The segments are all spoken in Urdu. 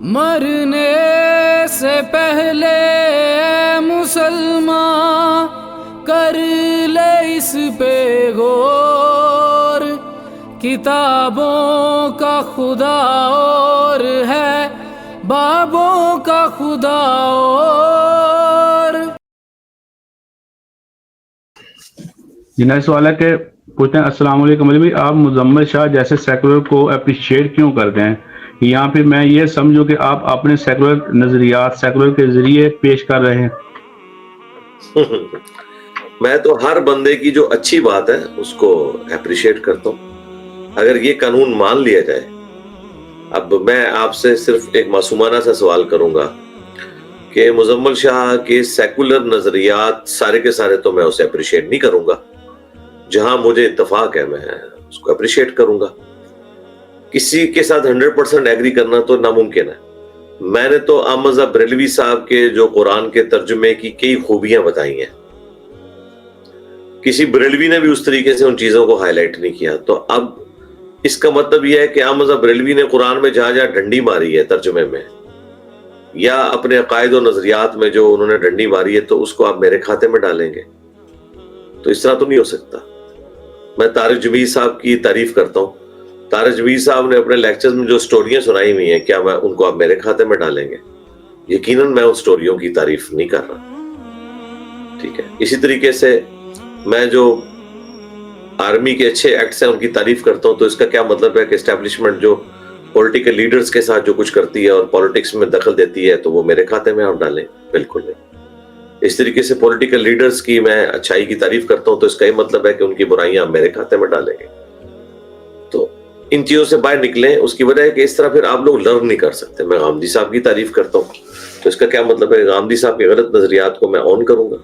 مرنے سے پہلے مسلمان کر لے اس پہ غور، کتابوں کا خدا اور ہے بابوں کا خدا اور۔ جنہیں سوال ہے کہ پوچھتے ہیں السلام علیکم مولوی، آپ مزمل شاہ جیسے سیکولر کو اپریشیٹ کیوں کرتے ہیں، یا پھر میں یہ سمجھوں کہ آپ اپنے سیکولر نظریات سیکولر کے ذریعے پیش کر رہے ہیں؟ میں تو ہر بندے کی جو اچھی بات ہے اس کو اپریشیٹ کرتا ہوں، اگر یہ قانون مان لیا جائے۔ اب میں آپ سے صرف ایک معصومانہ سا سوال کروں گا کہ مزمل شاہ کے سیکولر نظریات سارے کے سارے تو میں اسے اپریشیٹ نہیں کروں گا، جہاں مجھے اتفاق ہے میں اس کو اپریشیٹ کروں گا۔ کسی کے ساتھ 100% ایگری کرنا تو ناممکن ہے۔ میں نے تو احمد بریلوی صاحب کے جو قرآن کے ترجمے کی کئی خوبیاں بتائی ہیں، کسی بریلوی نے بھی اس طریقے سے ان چیزوں کو ہائی لائٹ نہیں کیا۔ تو اب اس کا مطلب یہ ہے کہ احمد بریلوی نے قرآن میں جہاں جہاں ڈنڈی ماری ہے ترجمے میں، یا اپنے عقائد و نظریات میں جو انہوں نے ڈنڈی ماری ہے، تو اس کو آپ میرے کھاتے میں ڈالیں گے؟ تو اس طرح تو نہیں ہو سکتا۔ میں طارق جمیل صاحب کی تعریف کرتا ہوں، طارق جمیل صاحب نے اپنے لیکچرز میں جو سٹوریاں سنائی ہوئی ہیں، کیا میں ان کو آپ میرے کھاتے میں ڈالیں گے؟ یقیناً میں ان سٹوریوں کی تعریف نہیں کر رہا، ٹھیک ہے۔ اسی طریقے سے میں جو آرمی کے اچھے ایکٹس ہیں ان کی تعریف کرتا ہوں، تو اس کا کیا مطلب ہے کہ اسٹیبلشمنٹ جو پولیٹیکل لیڈرز کے ساتھ جو کچھ کرتی ہے اور پولیٹکس میں دخل دیتی ہے، تو وہ میرے کھاتے میں آپ ڈالیں؟ بالکل نہیں۔ اس طریقے سے پولیٹیکل لیڈرز کی میں اچھائی کی تعریف کرتا ہوں، تو اس کا یہ مطلب ہے کہ ان کی برائیاں میرے کھاتے میں ڈالیں گے؟ تو ان چیزوں سے باہر نکلیں۔ اس کی وجہ ہے کہ اس طرح پھر آپ لوگ لرن نہیں کر سکتے۔ میں غامدی صاحب کی تعریف کرتا ہوں، تو اس کا کیا مطلب ہے کہ غامدی صاحب کے غلط نظریات کو میں آن کروں گا؟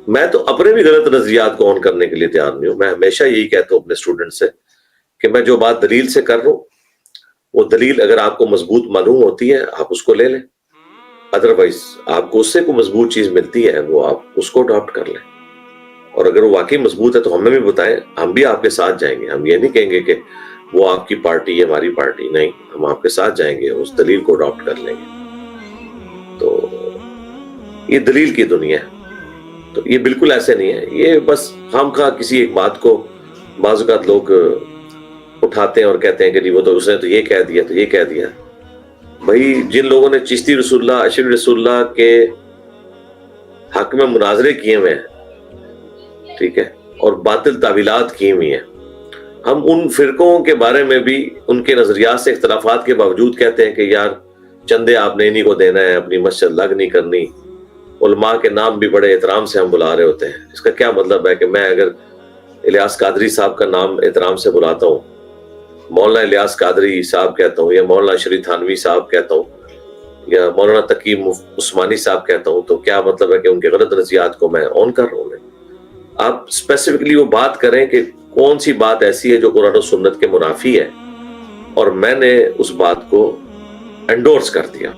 میں تو اپنے بھی غلط نظریات کو آن کرنے کے لیے تیار نہیں ہوں۔ میں ہمیشہ یہی کہتا ہوں اپنے اسٹوڈنٹ سے کہ میں جو بات دلیل سے کر رہا ہوں، وہ دلیل اگر آپ کو مضبوط معلوم ہوتی ہے آپ اس کو لے لیں، ادروائز آپ کو اس سے کوئی مضبوط چیز ملتی ہے وہ آپ اس کو اڈاپٹ کر لیں، اور اگر وہ واقعی مضبوط ہے تو ہمیں بھی بتائیں، ہم بھی آپ کے ساتھ جائیں گے۔ ہم یہ نہیں کہیں گے کہ وہ آپ کی پارٹی ہے ہماری پارٹی، نہیں، ہم آپ کے ساتھ جائیں گے، اس دلیل کو اڈاپٹ کر لیں گے۔ تو یہ دلیل کی دنیا ہے، تو یہ بالکل ایسے نہیں ہے۔ یہ بس خام خواہ کسی ایک بات کو بعض اوقات لوگ اٹھاتے ہیں اور کہتے ہیں کہ جی وہ تو اس نے تو یہ کہہ دیا، تو یہ کہہ دیا۔ بھائی جن لوگوں نے چشتی رسول اللہ، اشری رسول اللہ کے حق میں مناظرے کیے ہوئے ہیں، ٹھیک ہے، اور باطل تعویلات کی ہوئی ہیں، ہم ان فرقوں کے بارے میں بھی ان کے نظریات سے اختلافات کے باوجود کہتے ہیں کہ یار چندے آپ نے انہی کو دینا ہے، اپنی مسجد الگ نہیں کرنی، علماء کے نام بھی بڑے احترام سے ہم بلا رہے ہوتے ہیں۔ اس کا کیا مطلب ہے کہ میں اگر الیاس قادری صاحب کا نام احترام سے بلاتا ہوں، مولانا الیاس قادری صاحب کہتا ہوں، یا مولانا شری تھانوی صاحب کہتا ہوں، یا مولانا تقی عثمانی صاحب کہتا ہوں، تو کیا مطلب ہے کہ ان کے غلط نظریات کو میں آن کر رہا ہوں؟ آپ اسپیسیفکلی وہ بات کریں کہ کون سی بات ایسی ہے جو قرآن و سنت کے منافی ہے، اور میں نے اس بات کو انڈورس کر دیا۔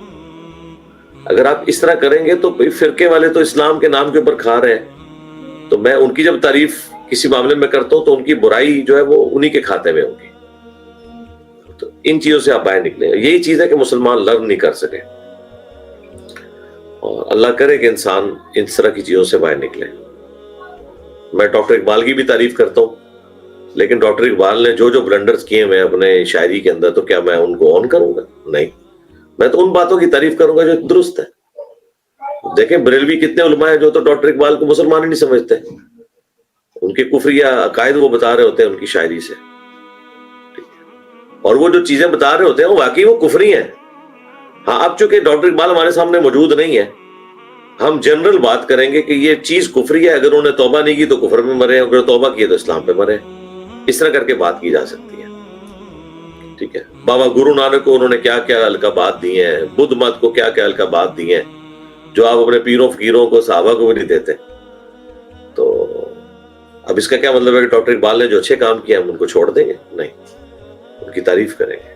اگر آپ اس طرح کریں گے تو فرقے والے تو اسلام کے نام کے اوپر کھا رہے ہیں، تو میں ان کی جب تعریف کسی معاملے میں کرتا ہوں تو ان کی برائی جو ہے وہ انہی کے کھاتے میں ہوگی۔ تو ان چیزوں سے آپ باہر نکلیں۔ یہی چیز ہے کہ مسلمان لرن نہیں کر سکے، اور اللہ کرے کہ انسان ان طرح کی چیزوں سے باہر نکلے۔ میں ڈاکٹر اقبال کی بھی تعریف کرتا ہوں، لیکن ڈاکٹر اقبال نے جو جو بلنڈرز کیے ہوئے ہیں اپنے شاعری کے اندر، تو کیا میں ان کو آن کروں گا؟ نہیں، میں تو ان باتوں کی تعریف کروں گا جو درست ہے۔ دیکھیں بریلوی کتنے علماء ہیں جو تو ڈاکٹر اقبال کو مسلمان ہی نہیں سمجھتے، ان کے کفریہ عقائد وہ بتا رہے ہوتے ہیں ان کی شاعری سے، اور وہ جو چیزیں بتا رہے ہوتے ہیں وہ واقعی وہ کفری ہیں۔ ہاں اب چونکہ ڈاکٹر اقبال ہمارے سامنے موجود نہیں ہے، ہم جنرل بات کریں گے کہ یہ چیز کفری ہے، اگر انہوں نے توبہ نہیں کی تو کفر میں مرے، اگر توبہ کی تو اسلام پہ مرے۔ اس طرح کر کے بات کی جا سکتی ہے، ٹھیک ہے۔ بابا گرو نانک کو انہوں نے کیا کیا القابات دیے ہیں، بدھ مت کو کیا کیا القابات دیے ہیں، جو آپ اپنے پیروں فقیروں کو صحابہ کو بھی نہیں دیتے۔ تو اب اس کا کیا مطلب ہے کہ ڈاکٹر اقبال نے جو اچھے کام کیا ہم ان کو چھوڑ دیں گے؟ نہیں، ان کی تعریف کریں گے۔